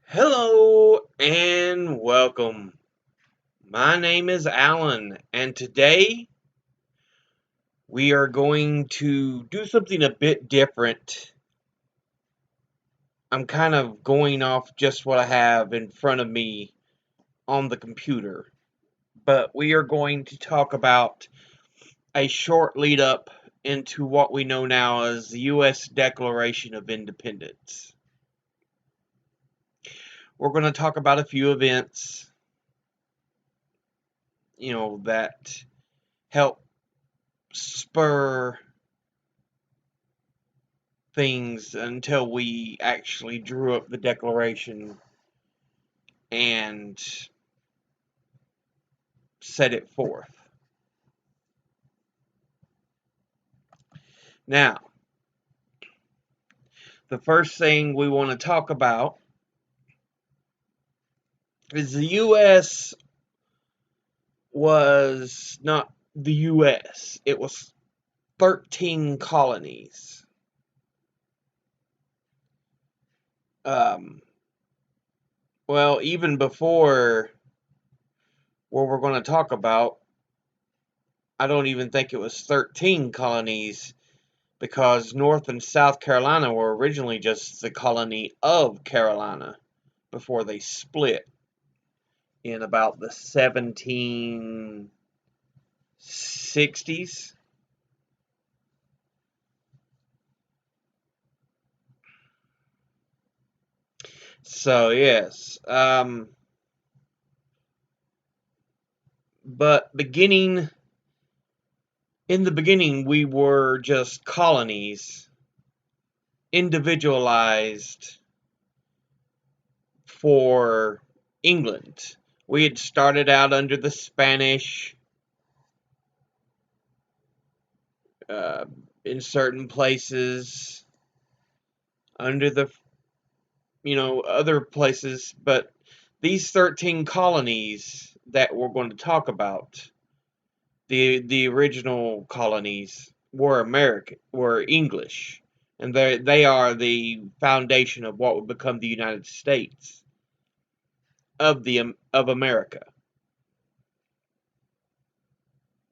Hello and welcome. My name is Alan, and today we are going to do something a bit different. I'm kind of going off just what I have in front of me on the computer, but we are going to talk about a short lead up into what we know now as the U.S. Declaration of Independence. We're going to talk about a few events, that help spur things until we actually drew up the Declaration and set it forth. Now, the first thing we want to talk about is the U.S. was not the U.S., it was 13 colonies. Well, even before what we're going to talk about, I don't even think it was 13 colonies, because North and South Carolina were originally just the colony of Carolina before they split in about the 1760s. So, yes. But in the beginning, we were just colonies, individualized for England. We had started out under the Spanish, uh, in certain places, under the, other places, but these 13 colonies that we're going to talk about, the original colonies were English, and they are the foundation of what would become the United States of America.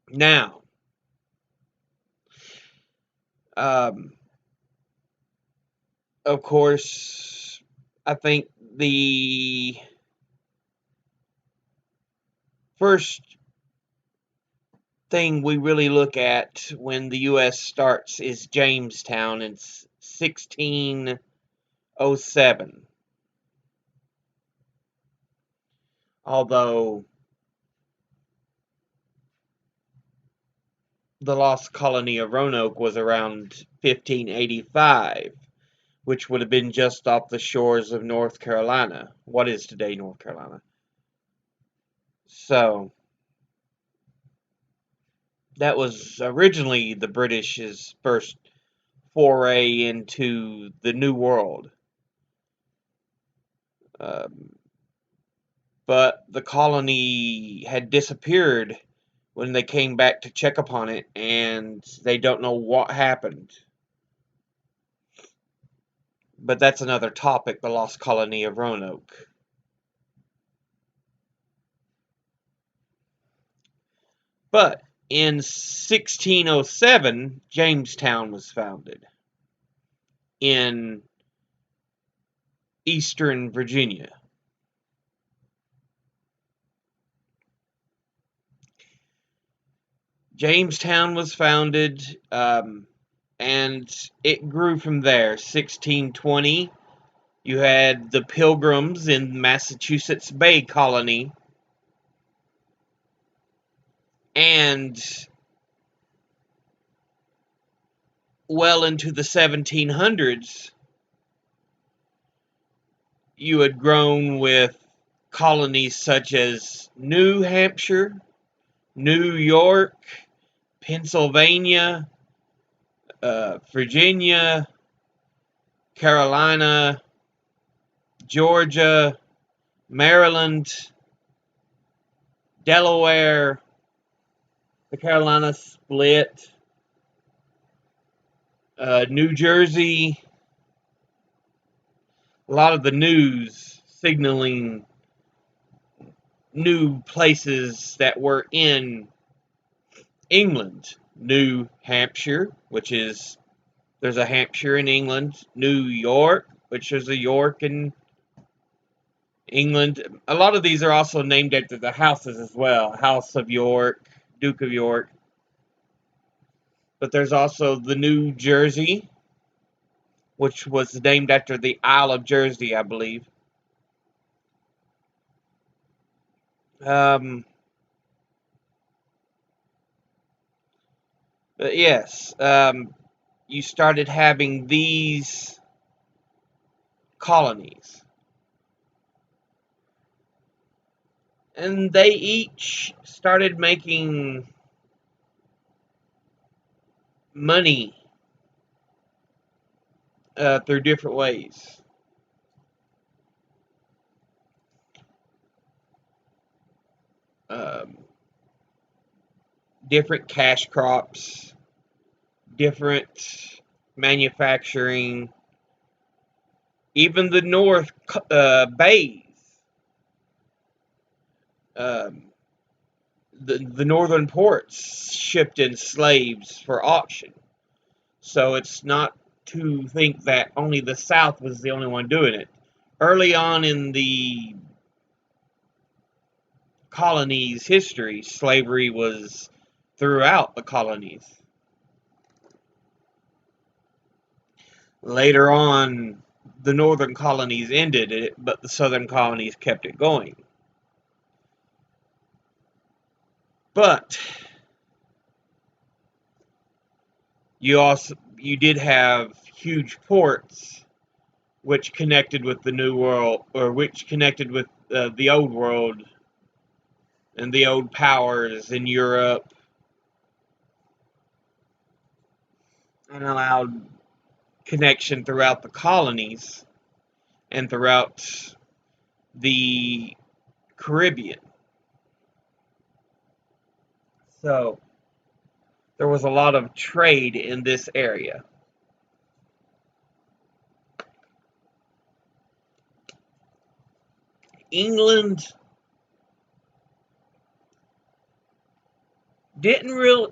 Now, um, of course, I think the first thing we really look at when the U.S. starts is Jamestown in 1607. Although the lost colony of Roanoke was around 1585, which would have been just off the shores of North Carolina, what is today North Carolina. So, that was originally the British's first foray into the New World. Um, but the colony had disappeared when they came back to check upon it, and they don't know what happened. But that's another topic, the lost colony of Roanoke. But in 1607, Jamestown was founded in eastern Virginia. Jamestown was founded, and it grew from there. 1620, you had the Pilgrims in Massachusetts Bay Colony, and well into the 1700s, you had grown with colonies such as New Hampshire, New York, Pennsylvania, Virginia, Carolina, Georgia, Maryland, Delaware. The Carolinas split. New Jersey. A lot of the news signaling new places that were in England. New Hampshire, which is, there's a Hampshire in England. New York, which is a York in England. A lot of these are also named after the houses as well. House of York, Duke of York. But there's also the New Jersey, which was named after the Isle of Jersey, I believe. But yes, you started having these colonies. And they each started making money through different ways. Um, Different cash crops, different manufacturing, even the North Bays. Um, the northern ports shipped in slaves for auction. So it's not to think that only the South was the only one doing it. Early on in the colonies' history, slavery was throughout the colonies. Later on, the northern colonies ended it, but the southern colonies kept it going. But you did have huge ports which connected with the New World, or which connected with the Old World and the old powers in Europe, and allowed connection throughout the colonies and throughout the Caribbean. So there was a lot of trade in this area. England didn't really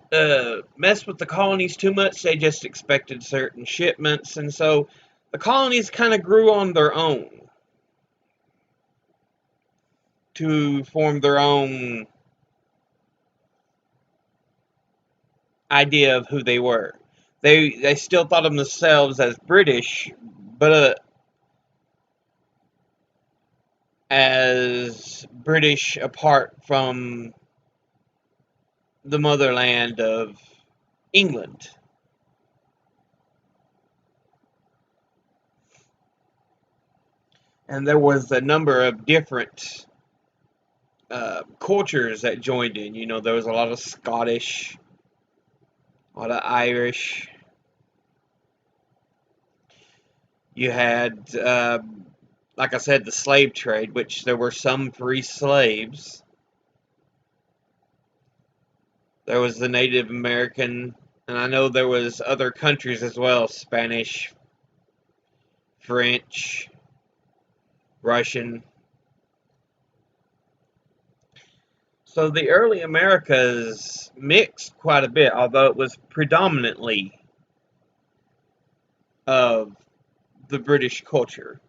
mess with the colonies too much. They just expected certain shipments, and so the colonies kind of grew on their own to form their own idea of who they were. They still thought of themselves as British, but as British apart from the motherland of England. And there was a number of different cultures that joined in. You know, there was a lot of Scottish, a lot of Irish. You had, like I said, the slave trade, which there were some free slaves. There was the Native American, and I know there was other countries as well, Spanish, French, Russian. So the early Americas mixed quite a bit, although it was predominantly of the British culture.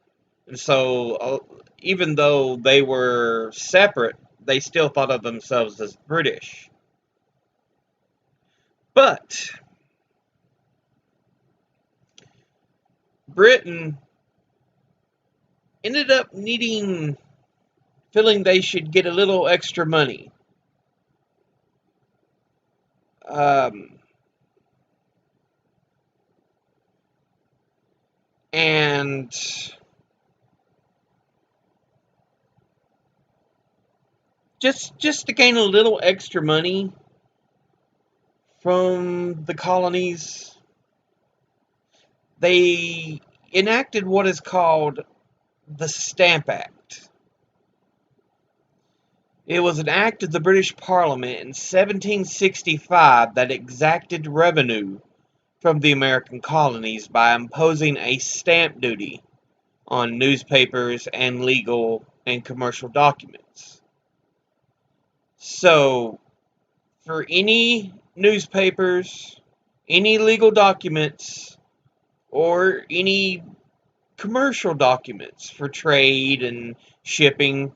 And so even though they were separate, they still thought of themselves as British. But Britain ended up feeling they should get a little extra money. And just to gain a little extra money from the colonies, they enacted what is called the Stamp Act. It was an act of the British Parliament in 1765 that exacted revenue from the American colonies by imposing a stamp duty on newspapers and legal and commercial documents. So, for any newspapers, any legal documents, or any commercial documents for trade and shipping,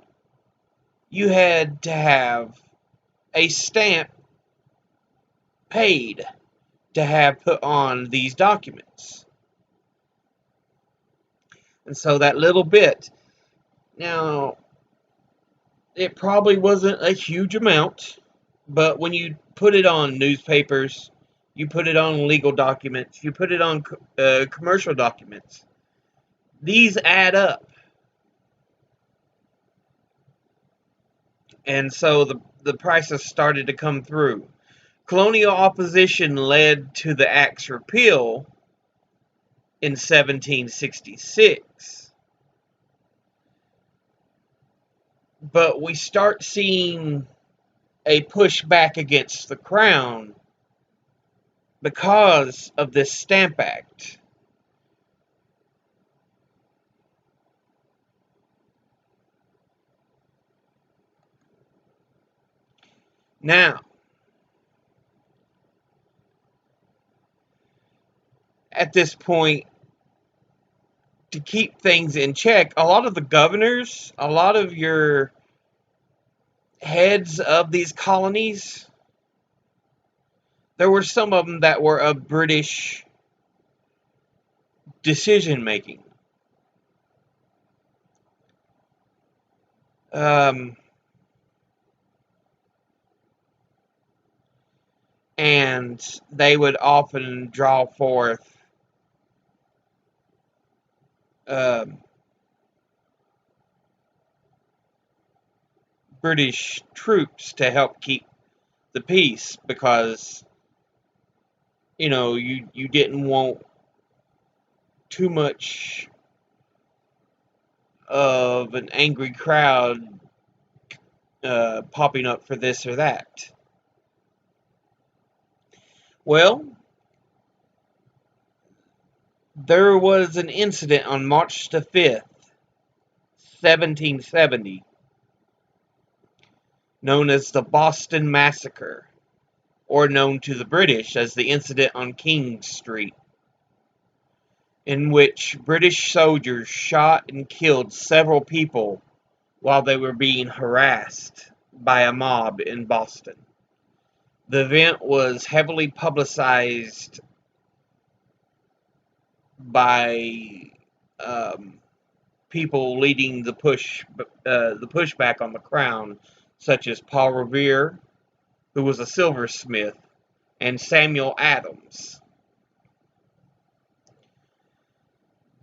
you had to have a stamp paid to have put on these documents. And so that little bit, now, it probably wasn't a huge amount, but when you put it on newspapers, you put it on legal documents, you put it on commercial documents, these add up. And so the prices started to come through. Colonial opposition led to the Act's repeal in 1766. But we start seeing a pushback against the Crown because of this Stamp Act. Now, at this point, to keep things in check, a lot of the governors, a lot of your heads of these colonies, there were some of them that were of British decision making. And they would often draw forth British troops to help keep the peace, because you didn't want too much of an angry crowd popping up for this or that. Well, there was an incident on March the 5th, 1770, known as the Boston Massacre, or known to the British as the incident on King Street, in which British soldiers shot and killed several people while they were being harassed by a mob in Boston. The event was heavily publicized by people leading the pushback on the Crown, such as Paul Revere, who was a silversmith, and Samuel Adams.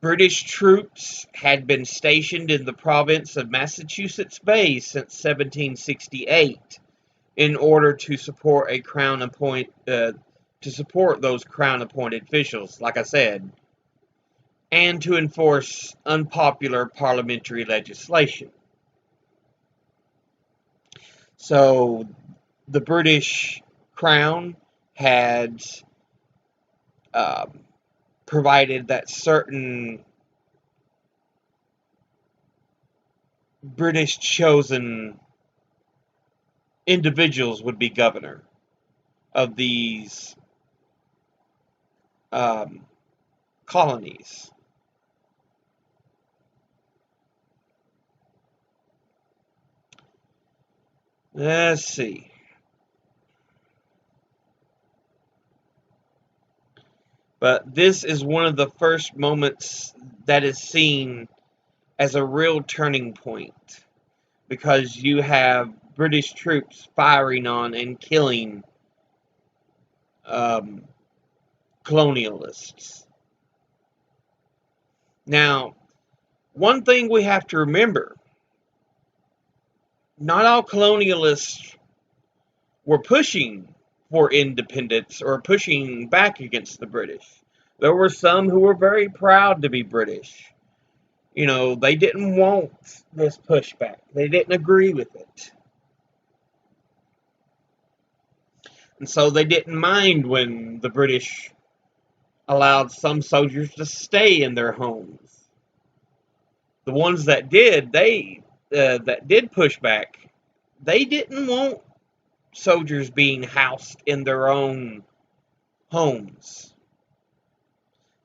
British troops had been stationed in the province of Massachusetts Bay since 1768 in order to support those Crown-appointed officials, like I said, and to enforce unpopular parliamentary legislation. So the British Crown had provided that certain British chosen individuals would be governor of these colonies. Let's see. But this is one of the first moments that is seen as a real turning point, because you have British troops firing on and killing colonialists. Now, one thing we have to remember, not all colonialists were pushing for independence or pushing back against the British. There were some who were very proud to be British. They didn't want this pushback. They didn't agree with it. And so they didn't mind when the British allowed some soldiers to stay in their homes. the ones that did, that did push back, they didn't want soldiers being housed in their own homes.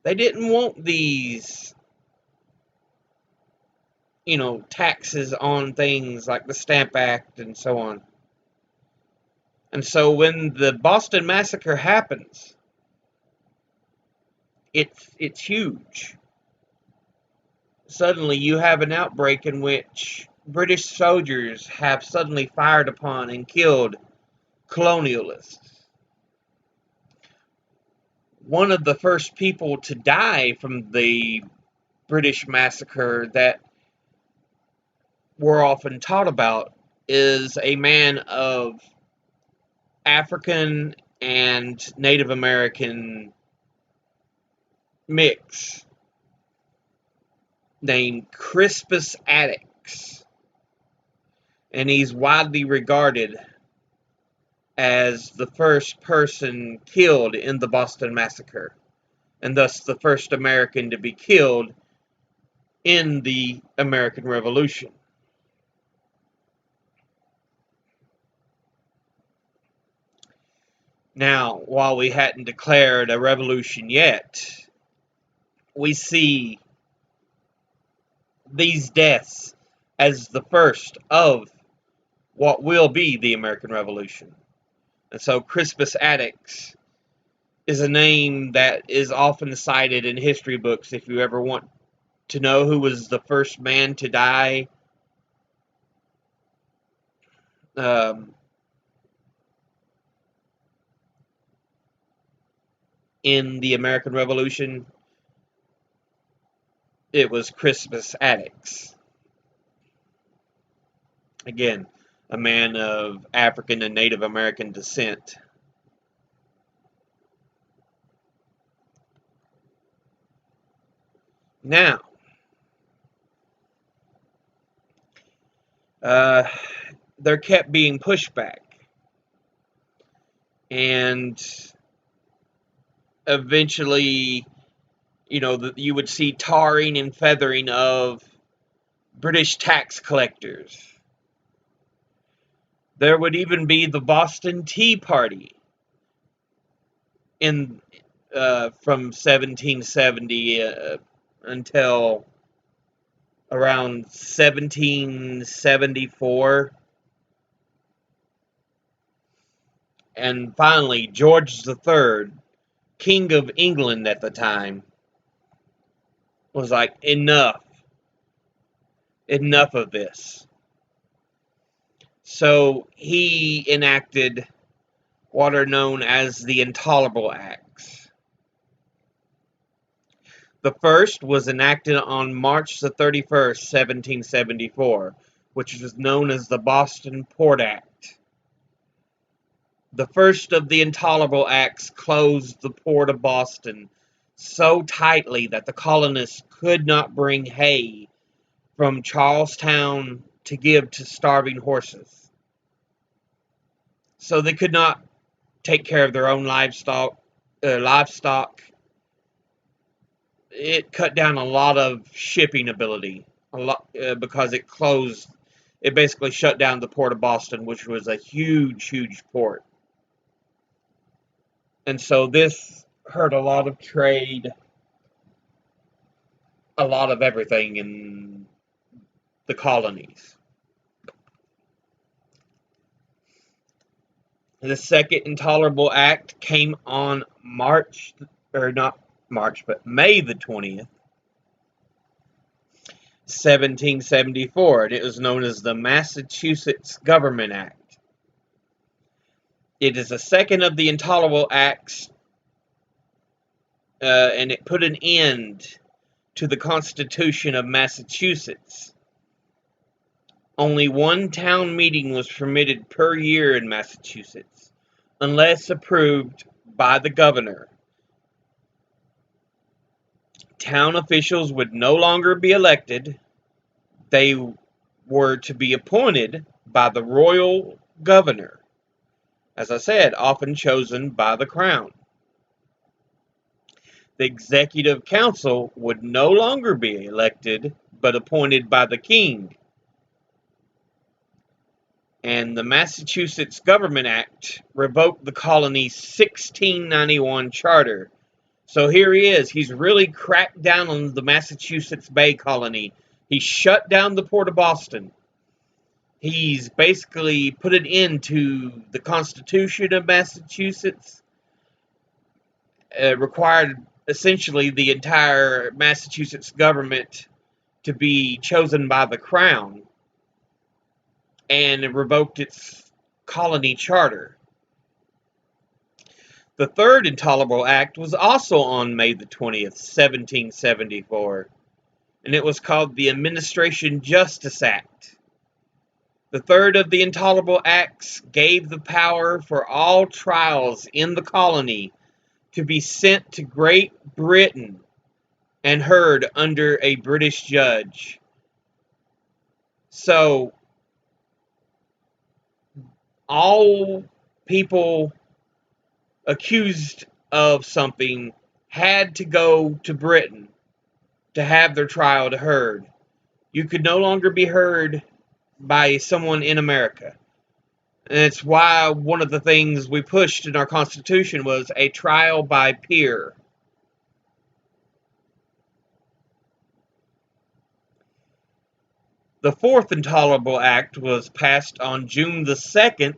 They didn't want these, taxes on things like the Stamp Act and so on. And so when the Boston Massacre happens, it's huge. Suddenly you have an outbreak in which British soldiers have suddenly fired upon and killed colonialists. One of the first people to die from the British massacre that we're often taught about is a man of African and Native American mix named Crispus Attucks. And he's widely regarded as the first person killed in the Boston Massacre, and thus the first American to be killed in the American Revolution. Now, while we hadn't declared a revolution yet, we see these deaths as the first of what will be the American Revolution. And so Crispus Attucks is a name that is often cited in history books if you ever want to know who was the first man to die in the American Revolution. It was Crispus Attucks. Again, a man of African and Native American descent. Now, there kept being pushback, and eventually, you would see tarring and feathering of British tax collectors. There would even be the Boston Tea Party from 1770 until around 1774. And finally, George III, King of England at the time, was like, enough of this. So he enacted what are known as the Intolerable Acts. The first was enacted on March the 31st, 1774, which was known as the Boston Port Act. The first of the Intolerable Acts closed the port of Boston so tightly that the colonists could not bring hay from Charlestown to give to starving horses. So they could not take care of their own livestock. It cut down a lot of shipping ability, because it closed. It basically shut down the port of Boston, which was a huge, huge port. And so this hurt a lot of trade, a lot of everything in the colonies. The Second Intolerable Act came on May the 20th, 1774, and it was known as the Massachusetts Government Act. It is the second of the Intolerable Acts, and it put an end to the Constitution of Massachusetts. Only one town meeting was permitted per year in Massachusetts, unless approved by the governor. Town officials would no longer be elected. They were to be appointed by the royal governor, as I said, often chosen by the crown. The executive council would no longer be elected but appointed by the king. And the Massachusetts Government Act revoked the colony's 1691 charter. So here he is. He's really cracked down on the Massachusetts Bay Colony. He shut down the Port of Boston. He's basically put an end to the Constitution of Massachusetts. Required essentially the entire Massachusetts government to be chosen by the Crown. And it revoked its colony charter. The Third Intolerable Act was also on May the 20th, 1774, and it was called the Administration Justice Act. The third of the Intolerable Acts gave the power for all trials in the colony to be sent to Great Britain and heard under a British judge. So, all people accused of something had to go to Britain to have their trial heard. You could no longer be heard by someone in America. And it's why one of the things we pushed in our Constitution was a trial by peer. The Fourth Intolerable Act was passed on June the 2nd,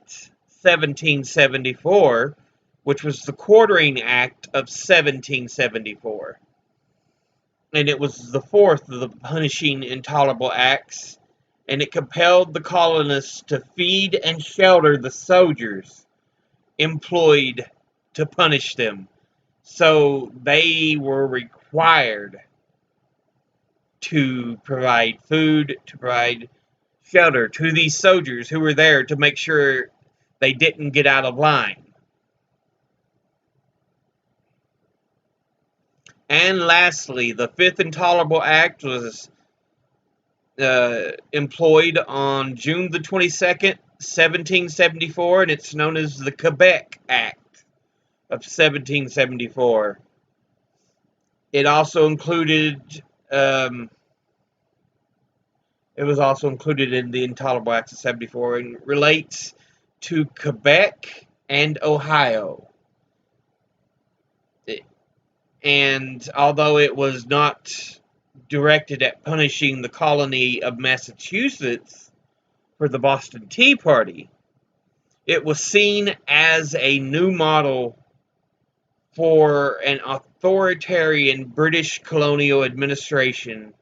1774, which was the Quartering Act of 1774. And it was the fourth of the punishing intolerable acts, and it compelled the colonists to feed and shelter the soldiers employed to punish them. So they were required to provide food, to provide shelter to these soldiers who were there to make sure they didn't get out of line. And lastly, the Fifth Intolerable Act was employed on June the 22nd, 1774, and it's known as the Quebec Act of 1774. It also included, it was also included in the Intolerable Acts of 74 and relates to Quebec and Ohio. And although it was not directed at punishing the colony of Massachusetts for the Boston Tea Party, it was seen as a new model for an authoritarian British colonial administration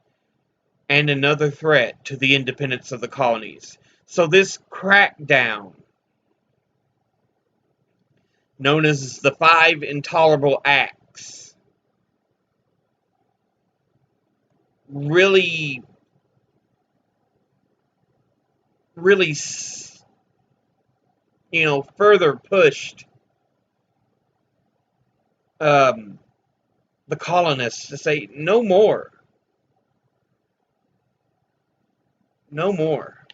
and another threat to the independence of the colonies. So this crackdown, known as the Five Intolerable Acts, really further pushed the colonists to say no more. No more.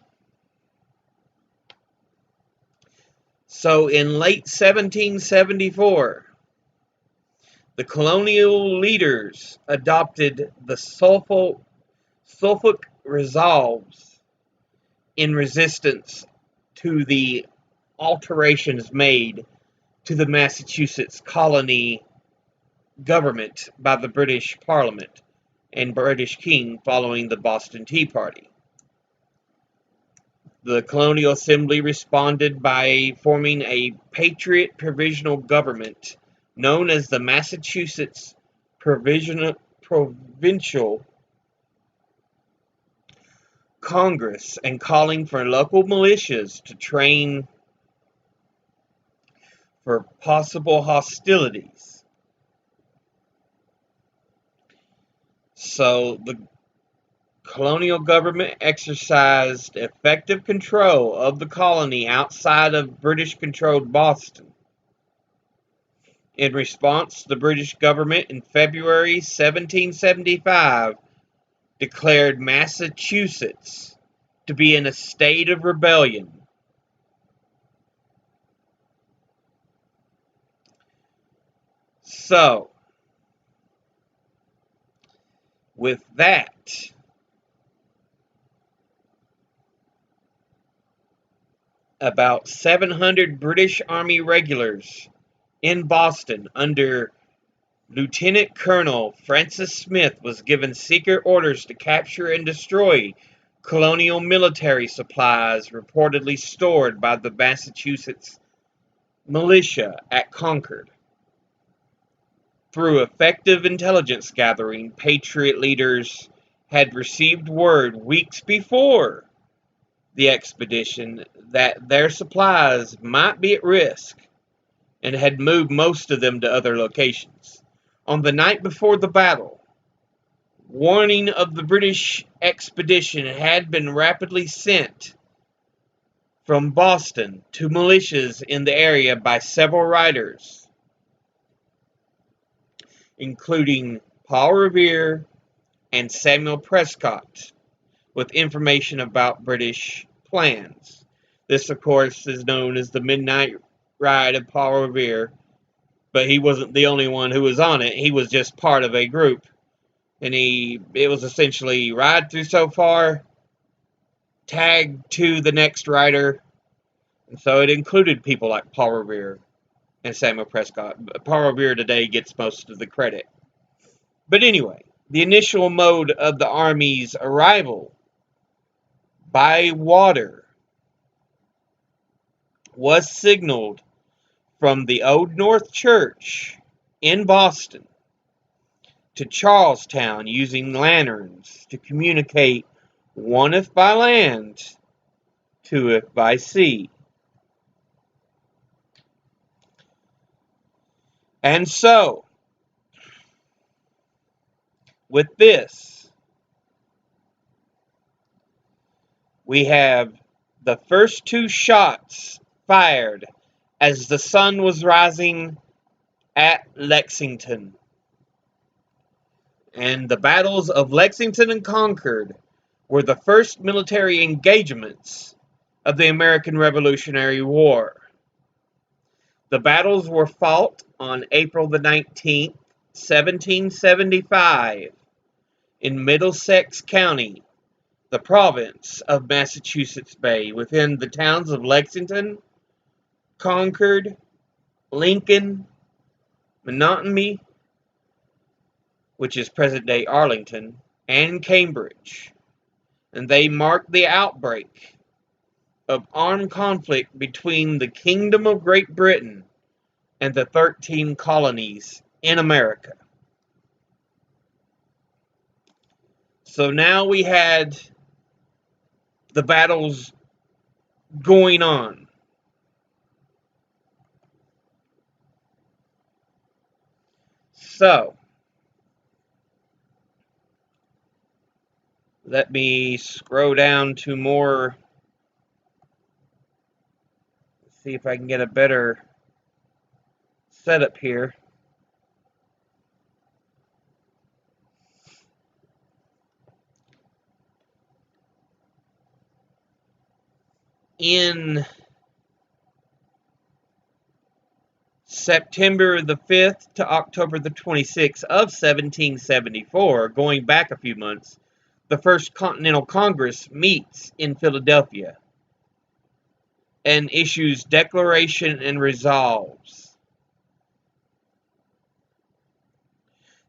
So in late 1774, the colonial leaders adopted the Suffolk Resolves in resistance to the alterations made to the Massachusetts colony government by the British Parliament and British King following the Boston Tea Party. The Colonial Assembly responded by forming a Patriot Provisional Government known as the Massachusetts Provincial Congress and calling for local militias to train for possible hostilities. So the colonial government exercised effective control of the colony outside of British-controlled Boston. In response, the British government in February 1775 declared Massachusetts to be in a state of rebellion. So, with that, about 700 British Army regulars in Boston under Lieutenant Colonel Francis Smith was given secret orders to capture and destroy colonial military supplies reportedly stored by the Massachusetts militia at Concord. Through effective intelligence gathering, Patriot leaders had received word weeks before the expedition that their supplies might be at risk and had moved most of them to other locations. On the night before the battle, warning of the British expedition had been rapidly sent from Boston to militias in the area by several writers, including Paul Revere and Samuel Prescott, with information about British plans. This, of course, is known as the Midnight Ride of Paul Revere, but he wasn't the only one who was on it. He was just part of a group, and it was essentially ride through so far, tag to the next rider, and so it included people like Paul Revere and Samuel Prescott. Paul Revere today gets most of the credit. But anyway, the initial mode of the Army's arrival by water was signaled from the Old North Church in Boston to Charlestown using lanterns to communicate, one if by land, two if by sea. And so, with this, we have the first two shots fired as the sun was rising at Lexington. And the battles of Lexington and Concord were the first military engagements of the American Revolutionary War. The battles were fought on April the 19th, 1775, in Middlesex County, the province of Massachusetts Bay, within the towns of Lexington, Concord, Lincoln, Menotomy, which is present-day Arlington, and Cambridge. And they marked the outbreak of armed conflict between the Kingdom of Great Britain and the 13 colonies in America. So now we had the battles going on. So, let me scroll down to more, see if I can get a better setup here. In September the 5th to October the 26th of 1774, going back a few months, the First Continental Congress meets in Philadelphia and issues declaration and resolves.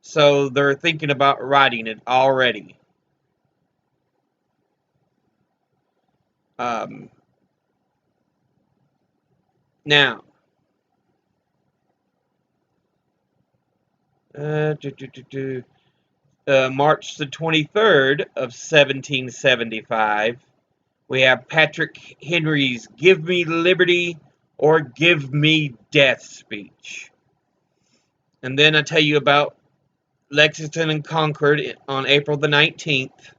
So they're thinking about writing it already. Now, March the 23rd of 1775, we have Patrick Henry's "Give Me Liberty or Give Me Death" speech. And then I tell you about Lexington and Concord on April the 19th.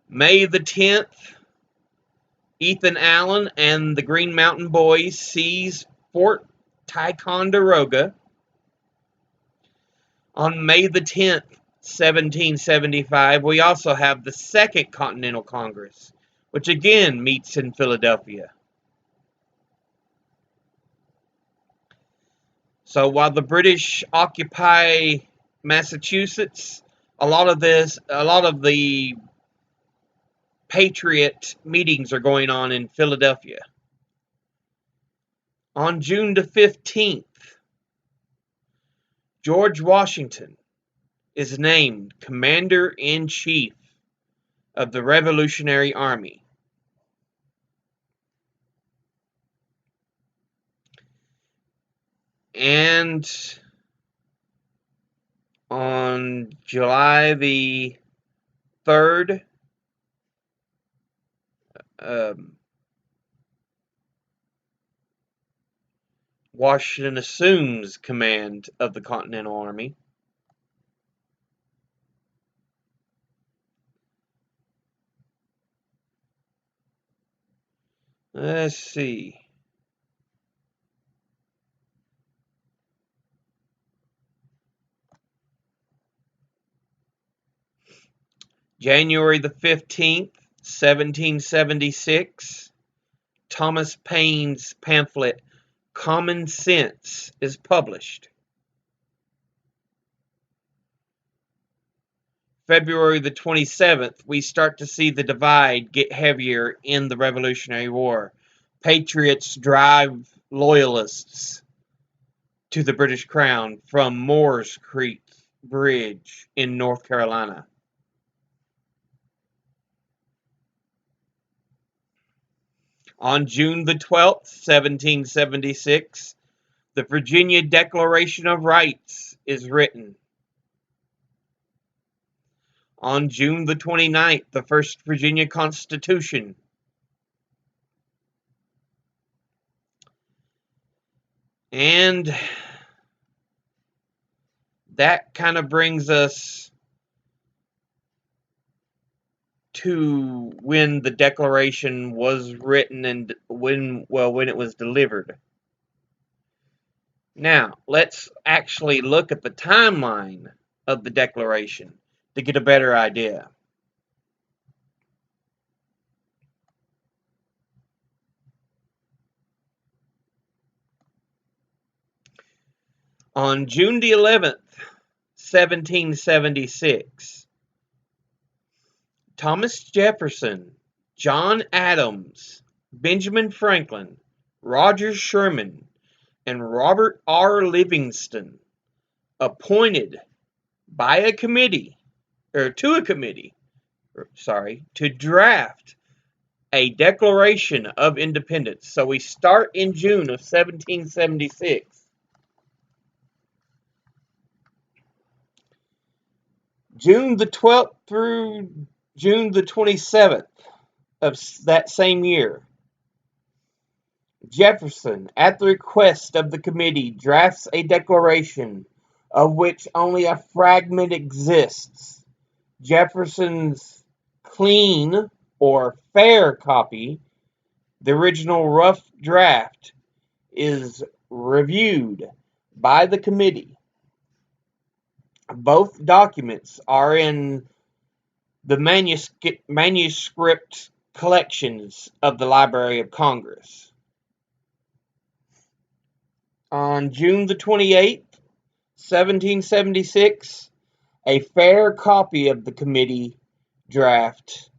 May the 10th, Ethan Allen and the Green Mountain Boys seize Fort Ticonderoga. On May the 10th, 1775, we also have the Second Continental Congress, which again meets in Philadelphia. So while the British occupy Massachusetts, a lot of the patriot meetings are going on in Philadelphia. On June the 15th, George Washington is named Commander-in-Chief of the Revolutionary Army. And on July the 3rd, Washington assumes command of the Continental Army. Let's see. January the 15th, 1776, Thomas Paine's pamphlet Common Sense is published. February the 27th, we start to see the divide get heavier in the Revolutionary War. Patriots drive loyalists to the British Crown from Moores Creek Bridge in North Carolina. On June the 12th, 1776, the Virginia Declaration of Rights is written. On June the 29th, the first Virginia Constitution. And that kind of brings us to when the Declaration was written and when it was delivered. Now, let's actually look at the timeline of the Declaration to get a better idea. On June the 11th, 1776, Thomas Jefferson, John Adams, Benjamin Franklin, Roger Sherman, and Robert R. Livingston appointed by a committee, to draft a Declaration of Independence. So we start in June of 1776. June the 12th through June the 27th of that same year, Jefferson, at the request of the committee, drafts a declaration of which only a fragment exists. Jefferson's clean or fair copy, the original rough draft, is reviewed by the committee. Both documents are in the manuscript collections of the Library of Congress. On June the 28th, 1776, a fair copy of the committee draft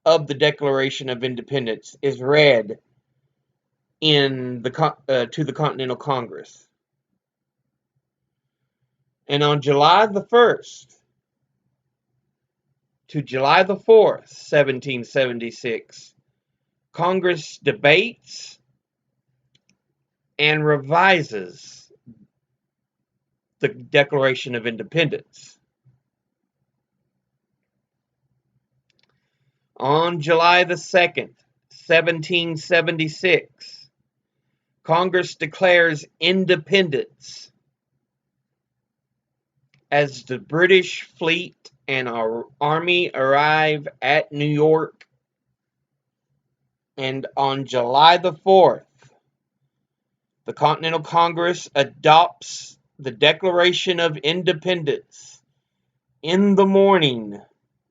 of the Declaration of Independence is read to the Continental Congress. And on July the 1st to July the 4th, 1776, Congress debates and revises the Declaration of Independence. On July the 2nd, 1776, Congress declares independence as the British fleet and our army arrive at New York. And on July the 4th, the Continental Congress adopts the Declaration of Independence in the morning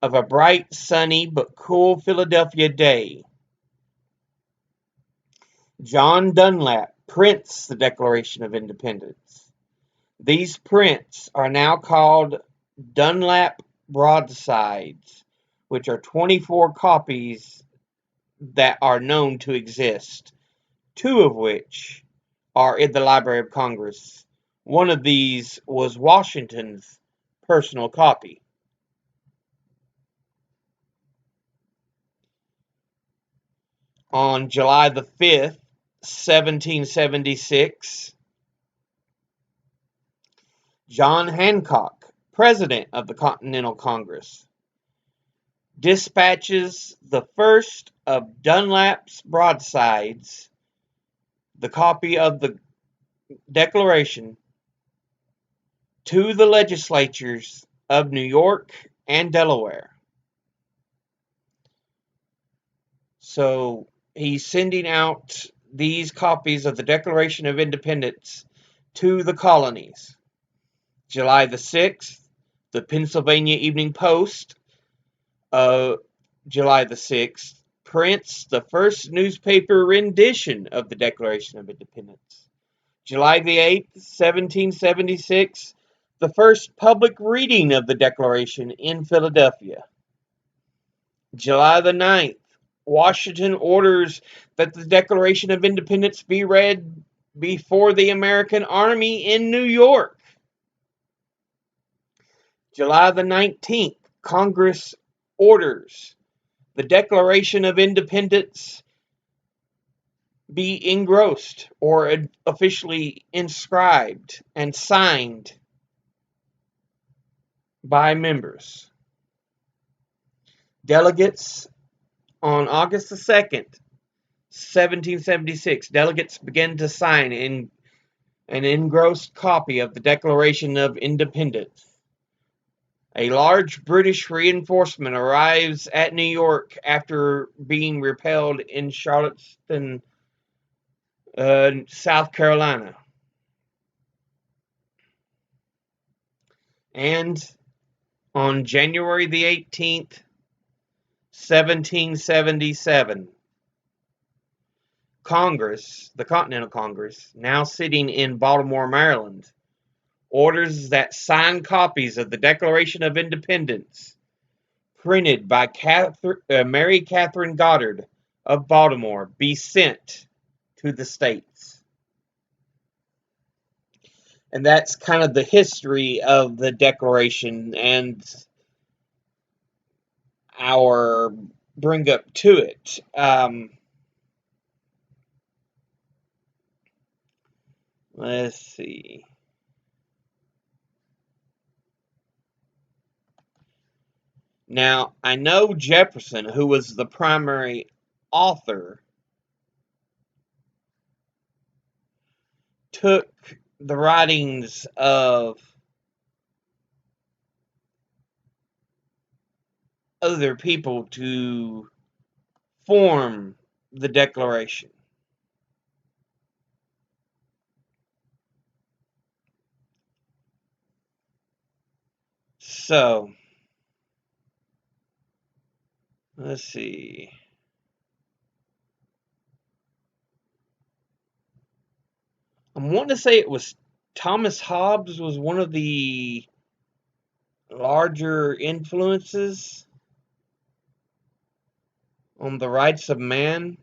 of a bright, sunny, but cool Philadelphia day. John Dunlap prints the Declaration of Independence. These prints are now called Dunlap broadsides, which are 24 copies that are known to exist, 2 of which are in the Library of Congress. One of these was Washington's personal copy. On July the 5th, 1776, John Hancock, President of the Continental Congress, dispatches the first of Dunlap's broadsides, the copy of the Declaration, to the legislatures of New York and Delaware. So he's sending out these copies of the Declaration of Independence to the colonies. July the 6th, the Pennsylvania Evening Post, July the 6th, prints the first newspaper rendition of the Declaration of Independence. July the 8th, 1776, the first public reading of the Declaration in Philadelphia. July the 9th, Washington orders that the Declaration of Independence be read before the American Army in New York. July the 19th, Congress orders the Declaration of Independence be engrossed or officially inscribed and signed by members. Delegates on August the 2nd, 1776, delegates began to sign in an engrossed copy of the Declaration of Independence. A large British reinforcement arrives at New York after being repelled in Charleston, South Carolina. And on January the 18th, 1777, Congress, the Continental Congress, now sitting in Baltimore, Maryland, orders that signed copies of the Declaration of Independence, printed by Mary Catherine Goddard of Baltimore, be sent to the states. And that's kind of the history of the Declaration and our bring up to it. Let's see. Now, I know Jefferson, who was the primary author, took the writings of other people to form the Declaration. So, let's see. I want to say it was Thomas Hobbes was one of the larger influences on the rights of man.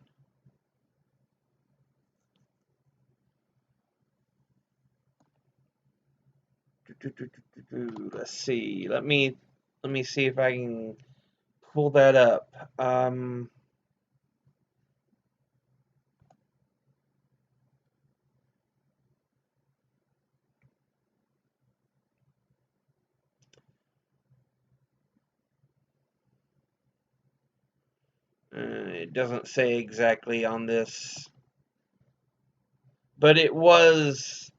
Let's see. Let me see if I can pull that up. It doesn't say exactly on this, but it was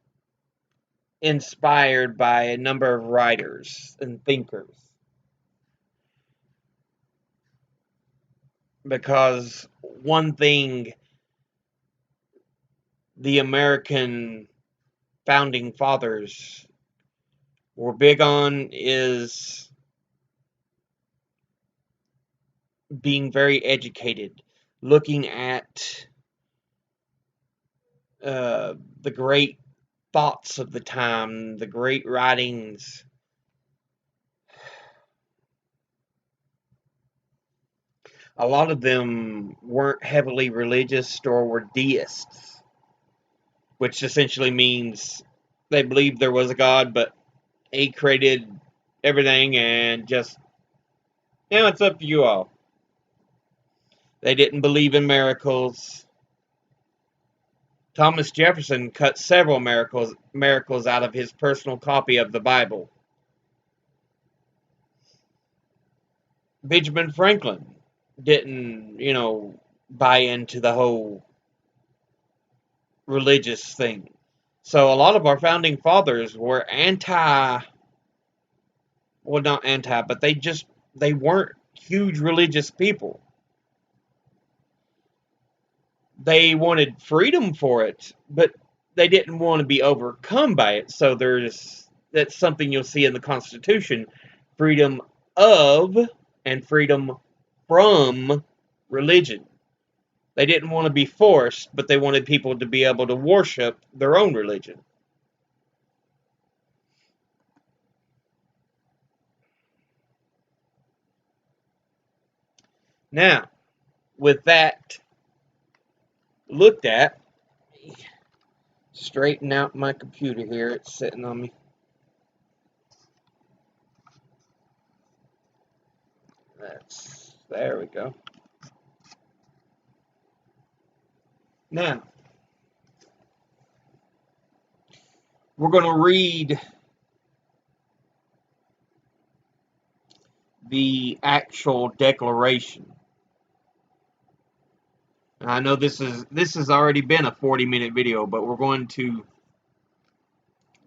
inspired by a number of writers and thinkers. Because one thing the American founding fathers were big on is being very educated, looking at the great thoughts of the time, the great writings. a lot of them weren't heavily religious or were deists, which essentially means they believed there was a God, but he created everything and just, it's up to you all. They didn't believe in miracles. Thomas Jefferson cut several miracles out of his personal copy of the Bible. Benjamin Franklin didn't, buy into the whole religious thing. So a lot of our founding fathers were not anti, but they weren't huge religious people. They wanted freedom for it, but they didn't want to be overcome by it. So that's something you'll see in the Constitution: freedom of and freedom from religion. They didn't want to be forced, but they wanted people to be able to worship their own religion. Now, with that looked at, straighten out my computer here. It's sitting on me. There we go. Now, we're going to read the actual declaration. And I know this has already been a 40-minute video, but we're going to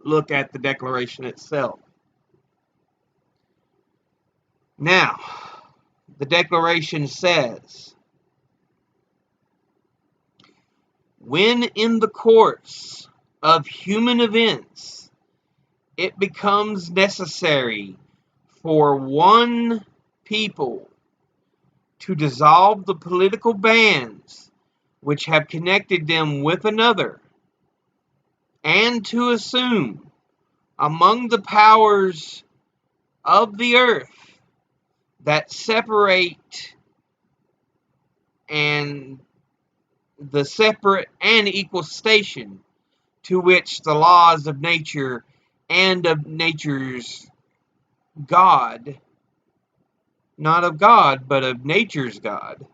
look at the declaration itself. Now, the declaration says, when in the course of human events it becomes necessary for one people to dissolve the political bands which have connected them with another, and to assume among the powers of the earth that separate and the separate and equal station to which the laws of nature and of nature's God, not of God, but of nature's God,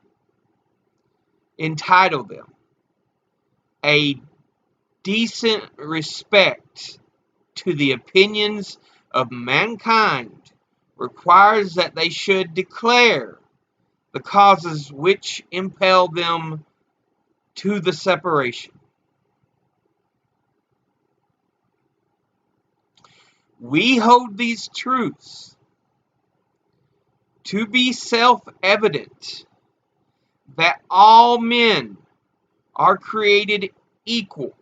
entitle them, a decent respect to the opinions of mankind requires that they should declare the causes which impel them to the separation. We hold these truths to be self-evident, that all men are created equal,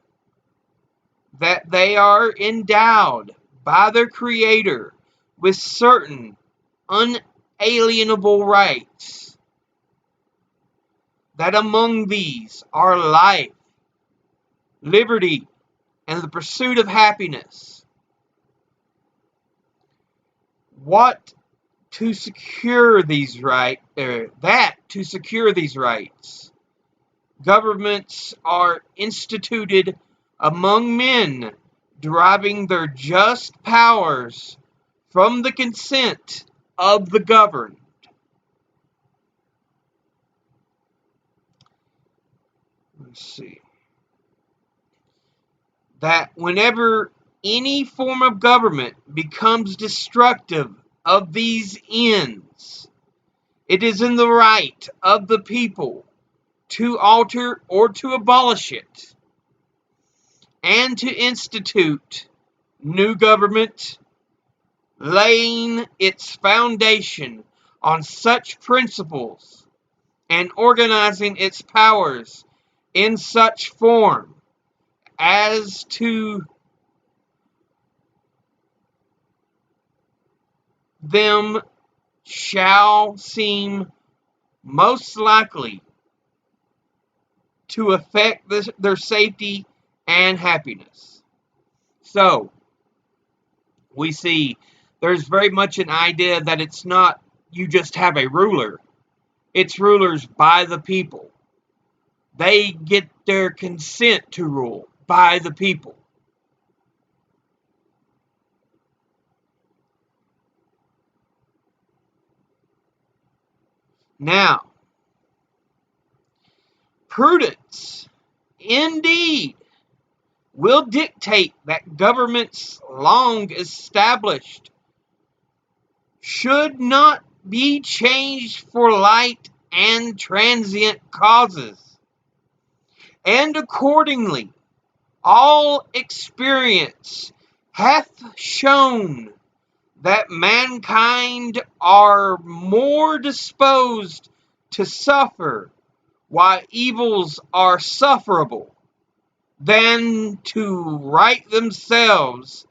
that they are endowed by their Creator with certain unalienable rights, that among these are life, liberty, and the pursuit of happiness. To secure these rights, governments are instituted among men, deriving their just powers from the consent of the governed. Let's see. That whenever any form of government becomes destructive of these ends, it is in the right of the people to alter or to abolish it, and to institute new government, laying its foundation on such principles and organizing its powers in such form as to them shall seem most likely to affect their safety and happiness. So, we see there's very much an idea that it's not you just have a ruler. its rulers by the people. They get their consent to rule by the people. Now, prudence, indeed, will dictate that governments long established should not be changed for light and transient causes. And accordingly, all experience hath shown that mankind are more disposed to suffer while evils are sufferable than to right themselves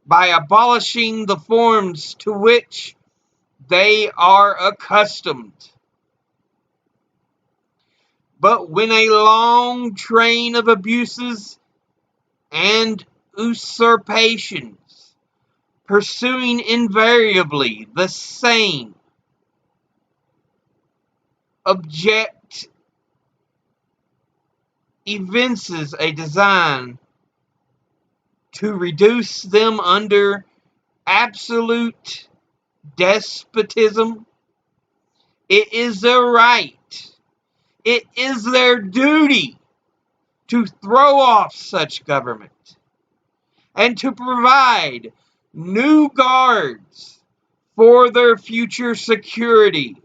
by abolishing the forms to which they are accustomed. But when a long train of abuses and usurpations, pursuing invariably the same object, evinces a design to reduce them under absolute despotism, it is their right, it is their duty to throw off such government and to provide new guards for their future security.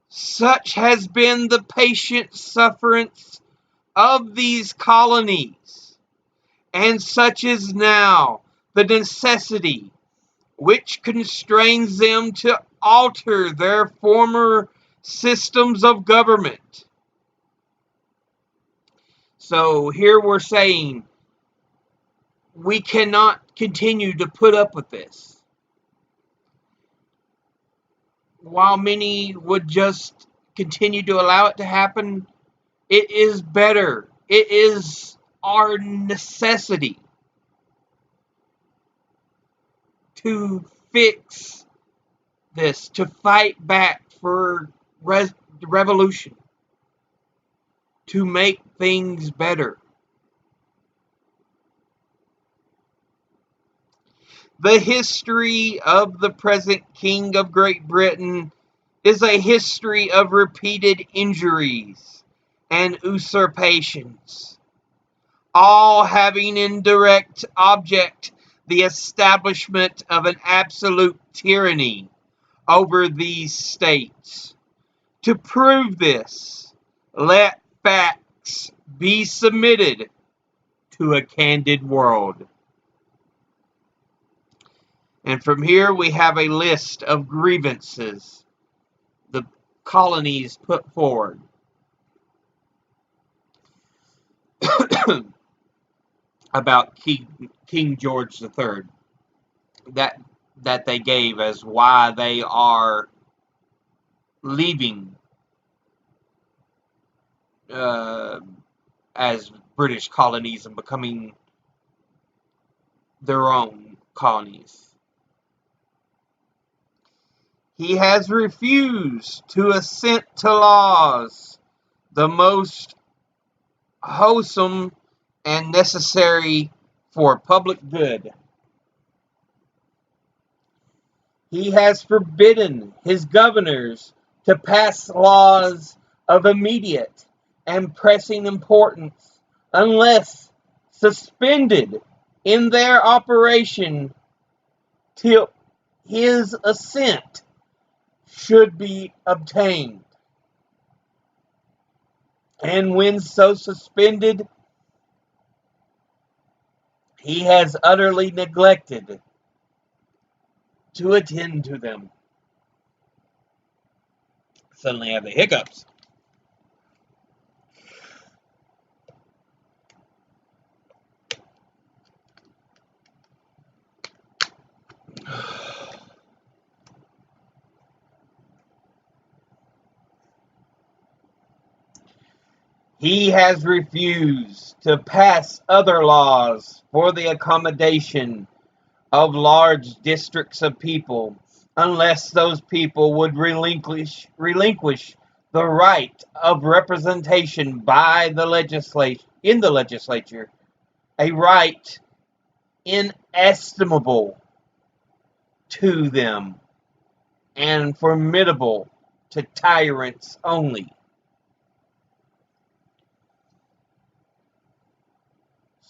Such has been the patient sufferance of these colonies, and such is now the necessity which constrains them to alter their former systems of government. So here we're saying we cannot continue to put up with this. While many would just continue to allow it to happen, it is better. It is our necessity to fix this, to fight back for the revolution, to make things better. The history of the present King of Great Britain is a history of repeated injuries and usurpations, all having in direct object the establishment of an absolute tyranny over these states. To prove this, let facts be submitted to a candid world. And from here we have a list of grievances the colonies put forward. About King George III that they gave as why they are leaving as British colonies and becoming their own colonies. He has refused to assent to laws the most wholesome and necessary for public good. He has forbidden his governors to pass laws of immediate and pressing importance unless suspended in their operation till his assent should be obtained. And when so suspended, he has utterly neglected to attend to them. Suddenly I have the hiccups. He has refused to pass other laws for the accommodation of large districts of people unless those people would relinquish the right of representation by the legislature, a right inestimable to them and formidable to tyrants only.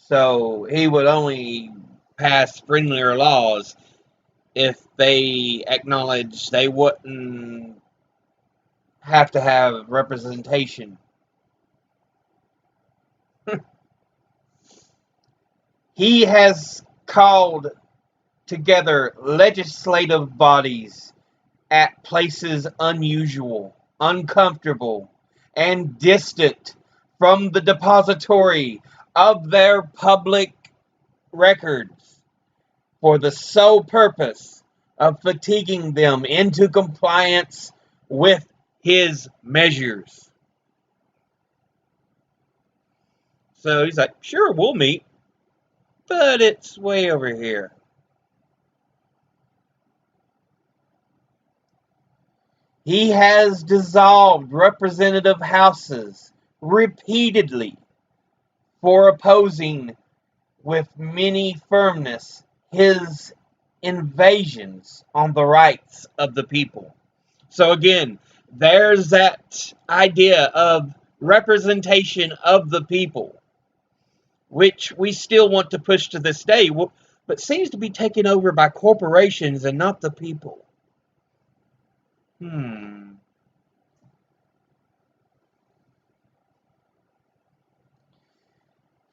So he would only pass friendlier laws if they acknowledged they wouldn't have to have representation. He has called together legislative bodies at places unusual, uncomfortable, and distant from the depository of their public records for the sole purpose of fatiguing them into compliance with his measures. So he's like, sure, we'll meet, but it's way over here. He has dissolved representative houses repeatedly for opposing with many firmness his invasions on the rights of the people. So again, there's that idea of representation of the people, which we still want to push to this day, but seems to be taken over by corporations and not the people.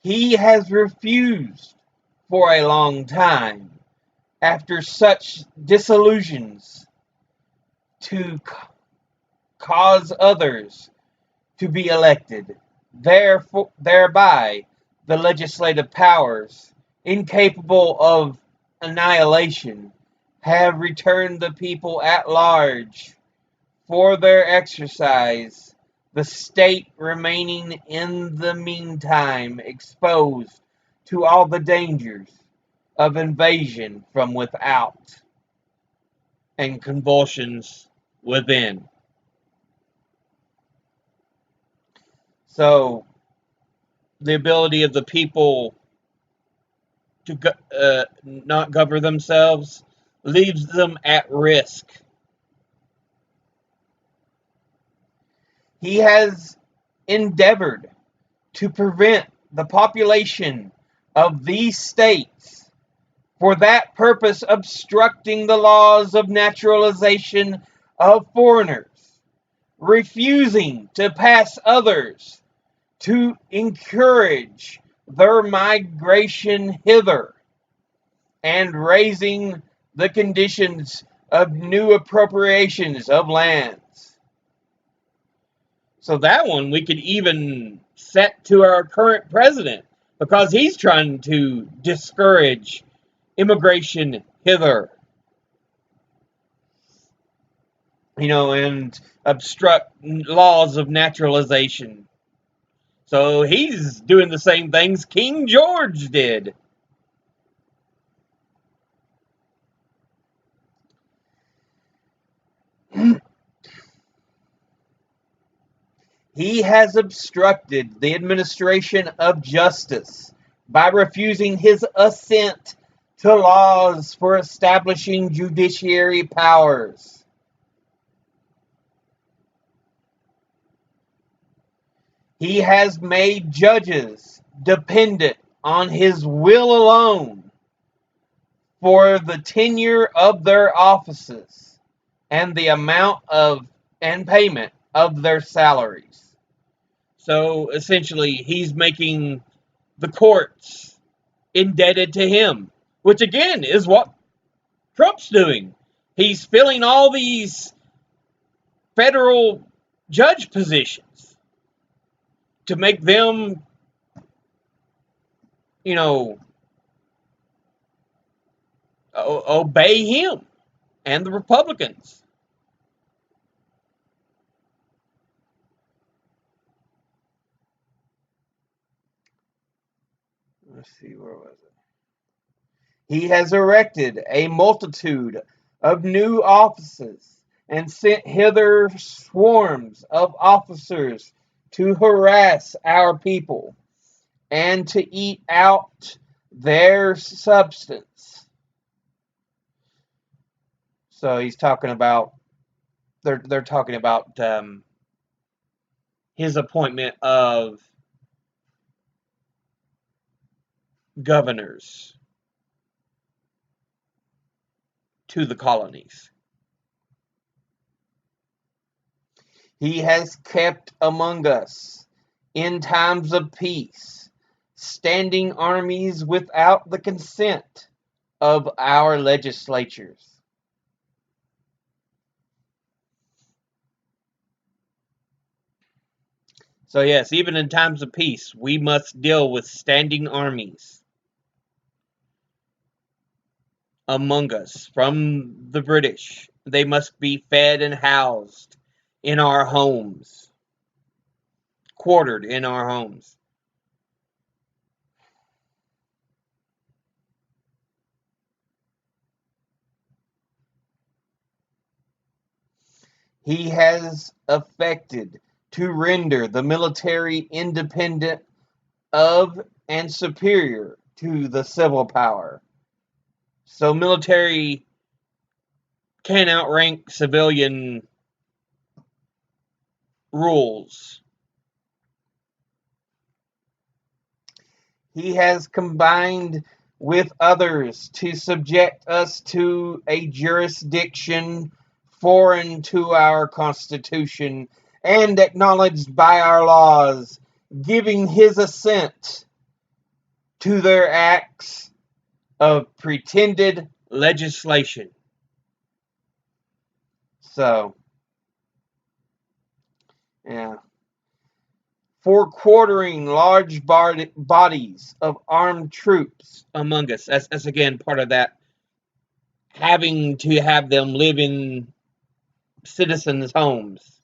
He has refused for a long time, after such disillusions, to cause others to be elected. Thereby, the legislative powers, incapable of annihilation, have returned the people at large for their exercise, the state remaining in the meantime exposed to all the dangers of invasion from without and convulsions within. So, the ability of the people to not govern themselves leaves them at risk. He has endeavored to prevent the population of these states, for that purpose obstructing the laws of naturalization of foreigners, refusing to pass others to encourage their migration hither, and raising the conditions of new appropriations of lands. So that one we could even set to our current president, because he's trying to discourage immigration hither, and obstruct laws of naturalization. So he's doing the same things King George did. He has obstructed the administration of justice by refusing his assent to laws for establishing judiciary powers. He has made judges dependent on his will alone for the tenure of their offices and the amount of and payment of their salaries. So essentially, he's making the courts indebted to him, which again is what Trump's doing. He's filling all these federal judge positions to make them, obey him and the Republicans. Let's see, where was it? He has erected a multitude of new offices, and sent hither swarms of officers to harass our people and to eat out their substance. So he's talking about, they're talking about his appointment of governors to the colonies. He has kept among us in times of peace standing armies without the consent of our legislatures. So yes, even in times of peace, we must deal with standing armies among us from the British. They must be fed and housed in our homes, quartered in our homes. He has effected to render the military independent of and superior to the civil power. So military can outrank civilian rules. He has combined with others to subject us to a jurisdiction foreign to our Constitution and acknowledged by our laws, giving his assent to their acts of pretended legislation. So, yeah. For quartering large bodies of armed troops among us. That's again part of that, having to have them live in citizens' homes.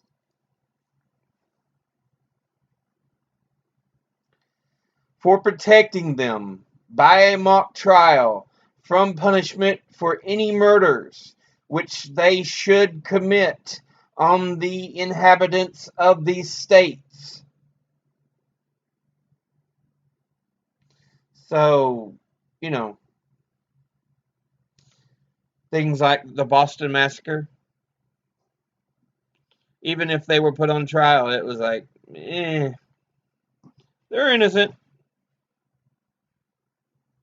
For protecting them by a mock trial from punishment for any murders which they should commit on the inhabitants of these states. So, things like the Boston Massacre, even if they were put on trial, it was like, they're innocent.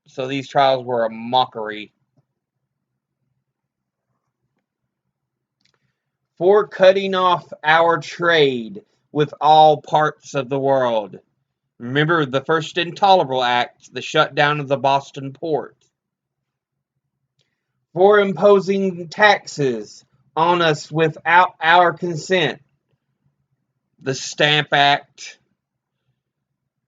So these trials were a mockery. For cutting off our trade with all parts of the world. Remember the First Intolerable Act, the shutdown of the Boston port. For imposing taxes on us without our consent. The Stamp Act.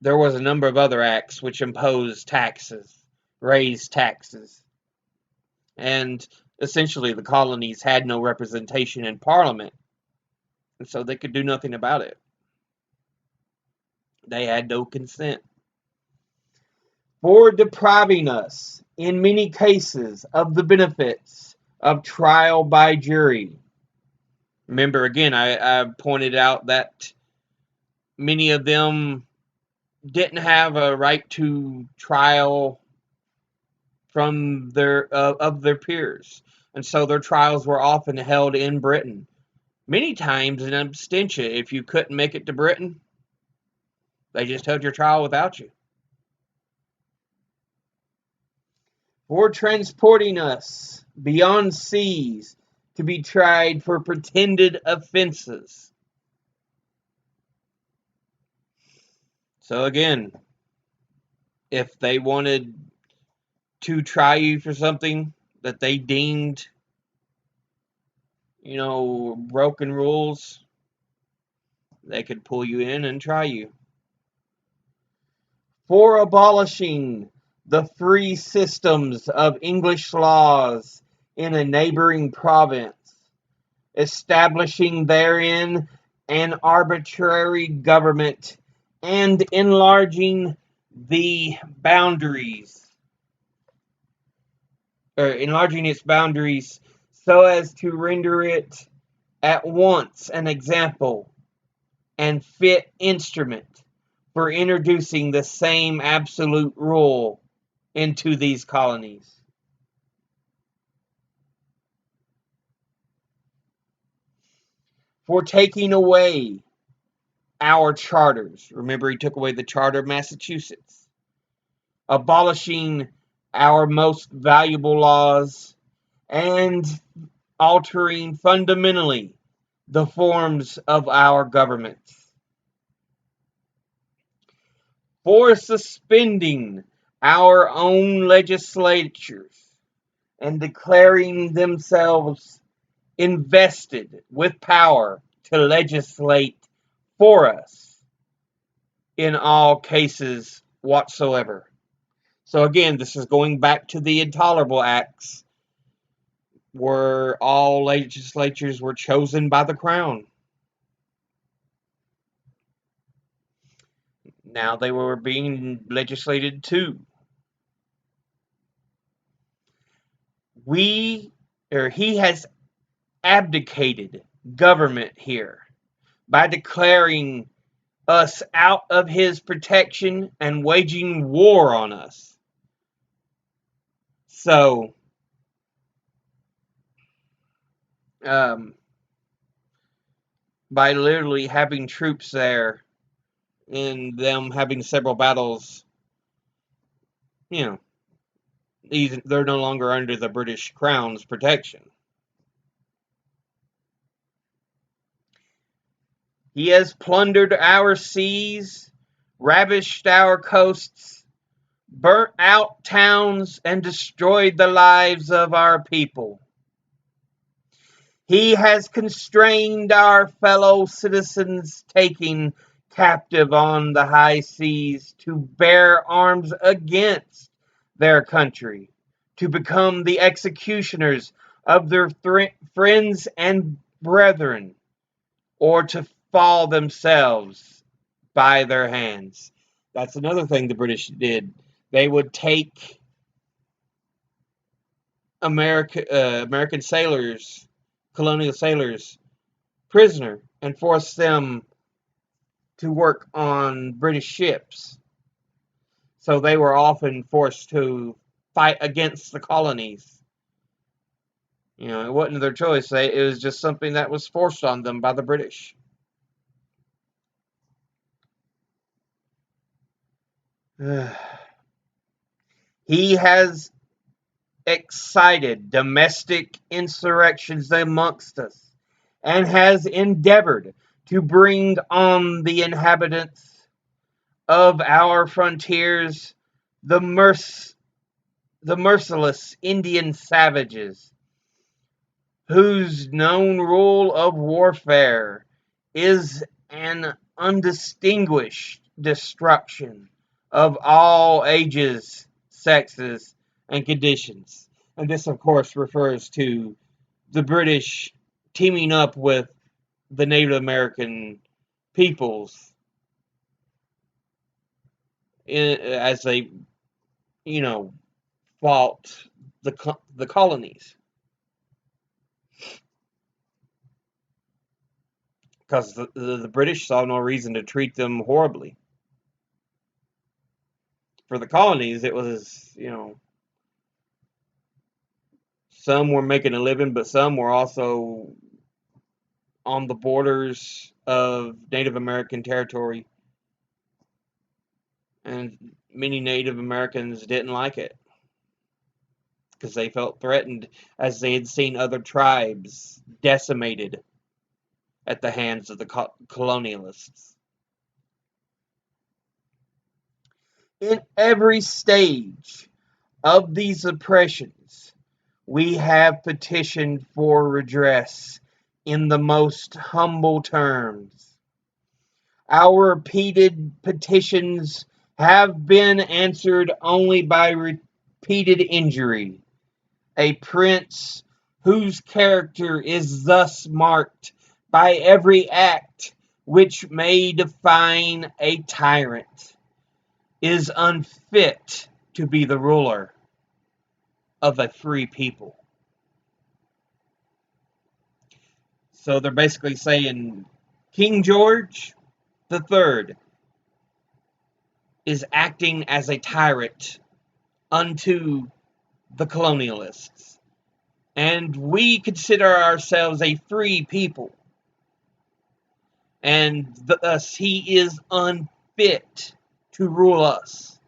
There was a number of other acts which imposed taxes, raised taxes. And essentially the colonies had no representation in Parliament, and so they could do nothing about it. They had no consent. For depriving us, in many cases, of the benefits of trial by jury. Remember, again, I pointed out that many of them didn't have a right to trial from of their peers, and so their trials were often held in Britain. Many times in absentia, if you couldn't make it to Britain, they just held your trial without you. For transporting us beyond seas to be tried for pretended offenses. So again, if they wanted to try you for something that they deemed, broken rules, they could pull you in and try you. For abolishing the free systems of English laws in a neighboring province, establishing therein an arbitrary government, and enlarging its boundaries, so as to render it at once an example and fit instrument for introducing the same absolute rule into these colonies. For taking away our charters. Remember, he took away the charter of Massachusetts, abolishing our most valuable laws, and altering fundamentally the forms of our governments. For suspending our own legislatures and declaring themselves invested with power to legislate for us in all cases whatsoever. So again, this is going back to the Intolerable Acts, where all legislatures were chosen by the crown. Now they were being legislated too. He has abdicated government here by declaring us out of his protection and waging war on us. So, by literally having troops there and them having several battles, they're no longer under the British Crown's protection. He has plundered our seas, ravished our coasts, burnt out towns, and destroyed the lives of our people. He has constrained our fellow citizens taking captive on the high seas to bear arms against their country, to become the executioners of their friends and brethren, or to fall themselves by their hands. That's another thing the British did. They would take American sailors, colonial sailors, prisoner and force them to work on British ships. So they were often forced to fight against the colonies. It wasn't their choice. It was just something that was forced on them by the British. He has excited domestic insurrections amongst us and has endeavored to bring on the inhabitants of our frontiers the merciless Indian savages, whose known rule of warfare is an undistinguished destruction of all ages, sexes, and conditions. And this, of course, refers to the British teaming up with the Native American peoples as they, fought the colonies. Because the British saw no reason to treat them horribly. For the colonies, it was, some were making a living, but some were also on the borders of Native American territory. And many Native Americans didn't like it because they felt threatened as they had seen other tribes decimated at the hands of the colonialists. In every stage of these oppressions, we have petitioned for redress in the most humble terms. Our repeated petitions have been answered only by repeated injury. A prince whose character is thus marked by every act which may define a tyrant is unfit to be the ruler of a free people. So they're basically saying King George the Third is acting as a tyrant unto the colonialists. And we consider ourselves a free people. And thus he is unfit to rule us.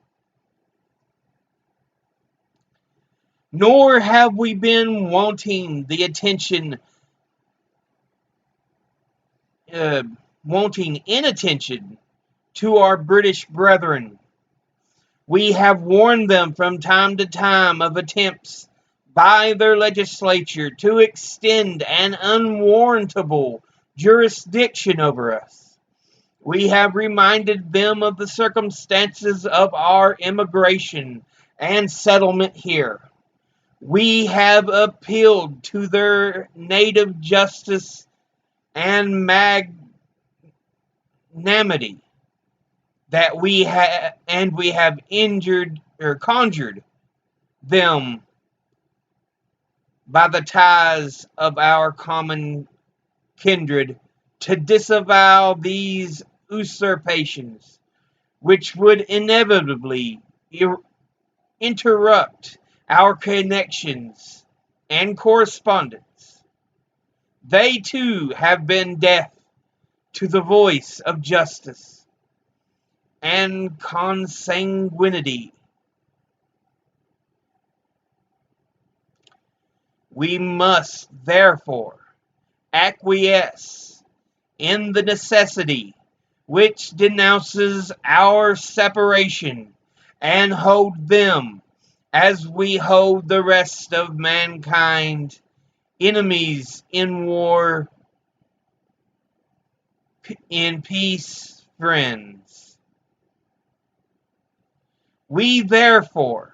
Nor have we been wanting the attention, wanting inattention to our British brethren. We have warned them from time to time of attempts by their legislature to extend an unwarrantable jurisdiction over us. We have reminded them of the circumstances of our immigration and settlement here. We have appealed to their native justice and magnanimity that we have injured or conjured them by the ties of our common kindred to disavow these usurpations, which would inevitably interrupt our connections and correspondence. They too have been deaf to the voice of justice and consanguinity. We must therefore acquiesce in the necessity which denounces our separation and hold them, as we hold the rest of mankind, enemies in war, in peace, friends. We therefore,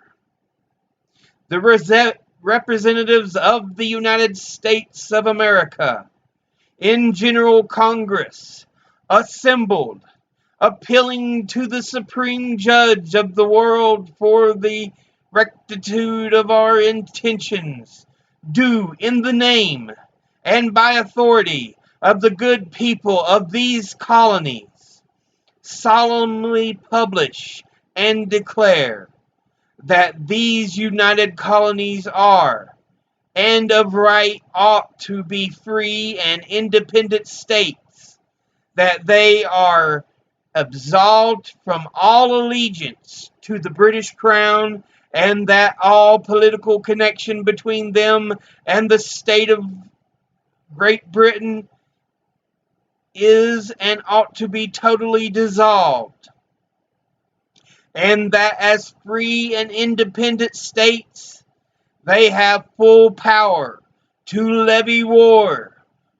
the representatives of the United States of America, in General Congress, assembled, appealing to the Supreme Judge of the world for the rectitude of our intentions, do in the name and by authority of the good people of these colonies, solemnly publish and declare that these united colonies are, and of right ought to be, free and independent states, that they are absolved from all allegiance to the British Crown, and that all political connection between them and the state of Great Britain is and ought to be totally dissolved, and that as free and independent states they have full power to levy war,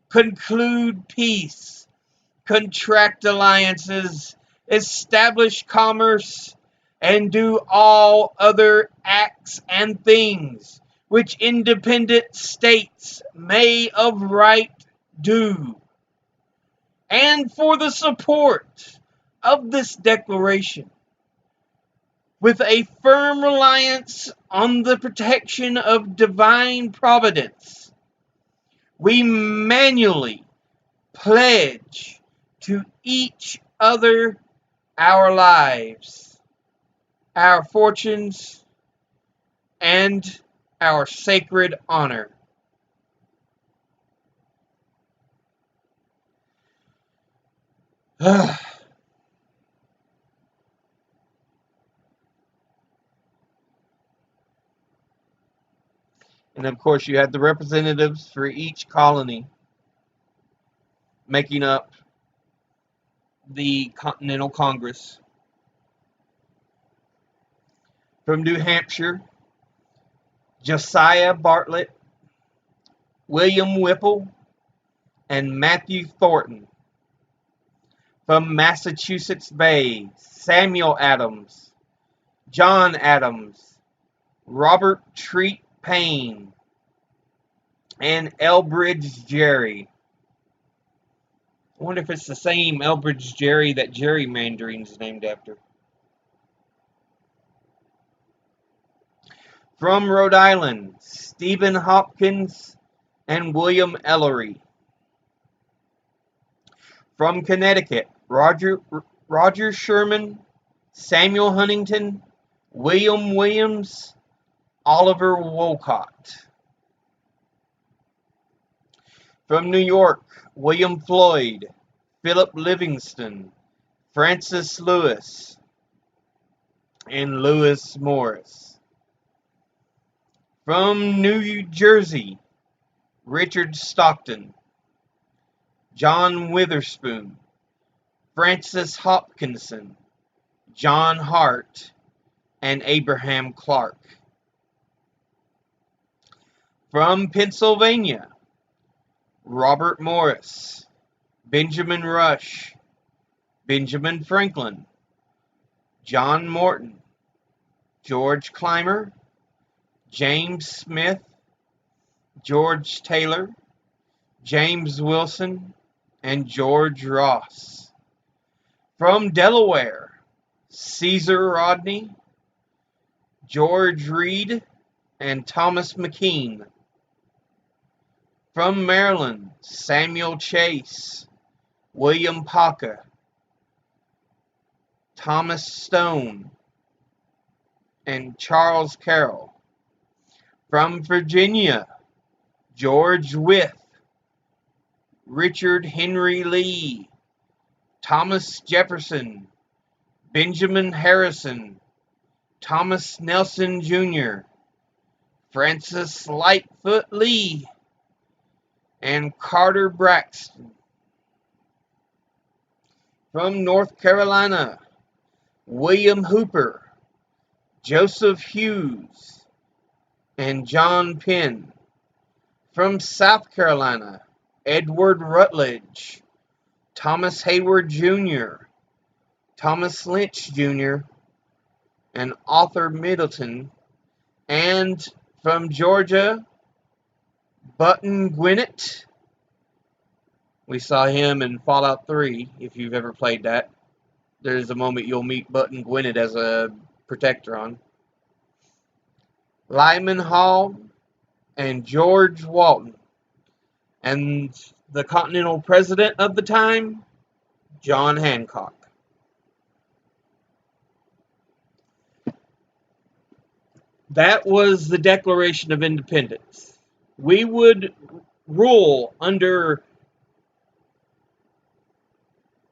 conclude peace, contract alliances, establish commerce, and do all other acts and things which independent states may of right do. And for the support of this declaration, with a firm reliance on the protection of divine providence, we manually pledge to each other our lives, our fortunes, and our sacred honor. And of course, you had the representatives for each colony making up the Continental Congress. From New Hampshire, Josiah Bartlett, William Whipple, and Matthew Thornton. From Massachusetts Bay, Samuel Adams, John Adams, Robert Treat Payne, and Elbridge Gerry. I wonder if it's the same Elbridge Gerry that gerrymandering's named after. From Rhode Island, Stephen Hopkins and William Ellery. From Connecticut, Roger Sherman, Samuel Huntington, William Williams, Oliver Wolcott. From New York, William Floyd, Philip Livingston, Francis Lewis, and Lewis Morris. From New Jersey, Richard Stockton, John Witherspoon, Francis Hopkinson, John Hart, and Abraham Clark. From Pennsylvania, Robert Morris, Benjamin Rush, Benjamin Franklin, John Morton, George Clymer, James Smith, George Taylor, James Wilson, and George Ross. From Delaware, Caesar Rodney, George Reed, and Thomas McKean. From Maryland, Samuel Chase, William Paca, Thomas Stone, and Charles Carroll. From Virginia, George Wythe, Richard Henry Lee, Thomas Jefferson, Benjamin Harrison, Thomas Nelson Jr., Francis Lightfoot Lee, and Carter Braxton. From North Carolina, William Hooper, Joseph Hughes, and John Penn. From South Carolina, Edward Rutledge, Thomas Hayward Jr., Thomas Lynch Jr., and Arthur Middleton. And from Georgia, Button Gwinnett. We saw him in Fallout 3, if you've ever played that. There's a moment you'll meet Button Gwinnett as a Protectron. Lyman Hall, and George Walton. And the Continental President of the time, John Hancock. That was the Declaration of Independence. We would rule under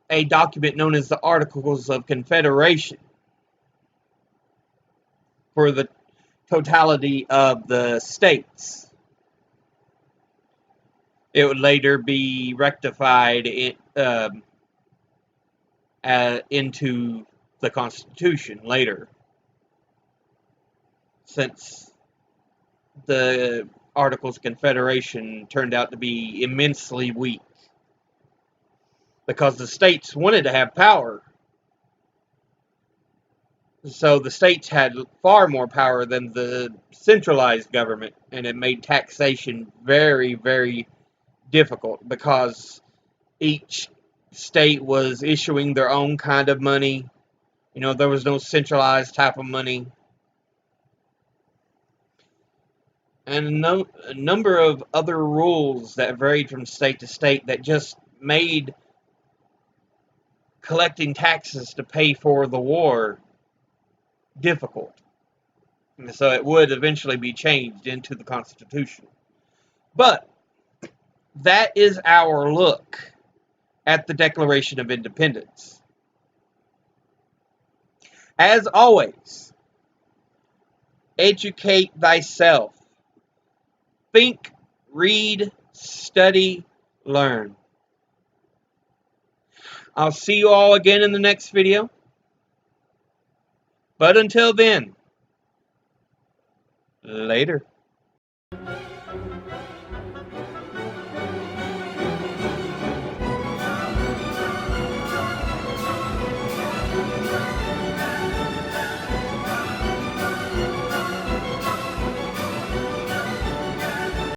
a document known as the Articles of Confederation for the totality of the states. It would later be rectified into the Constitution later, since the Articles of Confederation turned out to be immensely weak, because the states wanted to have power. So the states had far more power than the centralized government, and it made taxation very, very difficult, because each state was issuing their own kind of money. You know, there was no centralized type of money. And a number of other rules that varied from state to state that just made collecting taxes to pay for the war difficult. And so it would eventually be changed into the Constitution. But that is our look at the Declaration of Independence. As always, educate thyself. Think, read, study, learn. I'll see you all again in the next video. But until then, later.